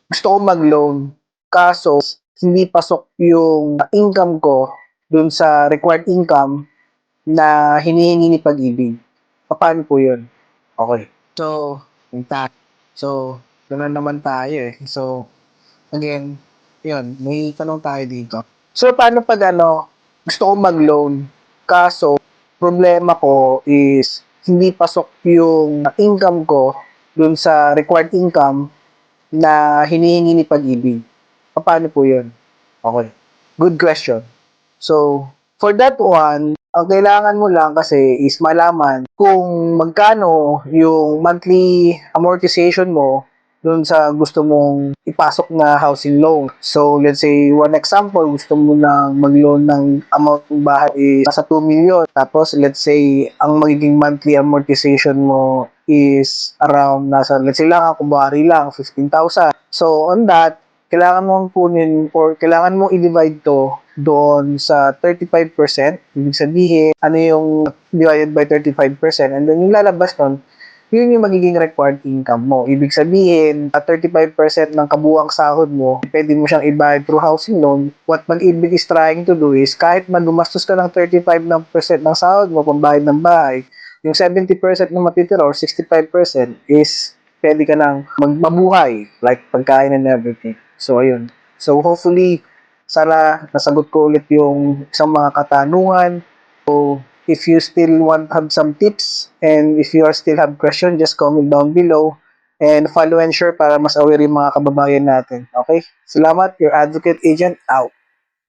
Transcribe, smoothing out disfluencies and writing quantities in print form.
gusto ko mag-loan, kaso hindi pasok yung income ko dun sa required income na hinihingi ni Pag-ibig. Paano po yun? Okay. So, yung tax. So, gano'n naman tayo eh. So, again, yun, may tanong tayo dito. So, paano pag gusto ko mag-loan, kaso, problema ko is, hindi pasok yung income ko dun sa required income na hinihingi ni Pag-ibig. Paano po yun? Okay. Good question. So, for that one, ang kailangan mo lang kasi is malaman kung magkano yung monthly amortization mo dun sa gusto mong ipasok na housing loan. So, let's say, one example, gusto mo na mag-loan ng amount ng bahay is nasa 2 million. Tapos, let's say, ang magiging monthly amortization mo is around nasa, let's say lang, kumbari lang, 15,000. So, on that, kailangan mong kunin or kailangan mong i-divide to doon sa 35%. Ibig sabihin, ano yung divided by 35%, and then yung lalabas nun, yun yung magiging required income mo. Ibig sabihin, at 35% ng kabuuang sahod mo, pwede mo siyang i-bayad through housing loan. What Pag-ibig is trying to do is, kahit man gumastos ka ng 35% ng sahod mo pambayad ng bahay, yung 70% na matitira or 65% is pwede ka nang magmabuhay, like pagkain and everything. So, ayun. So, hopefully, sana nasagot ko ulit yung isang mga katanungan. So, if you still want have some tips and if you are still have question, just comment down below and follow and share para mas aware yung mga kababayan natin. Okay? Salamat, your advocate agent out.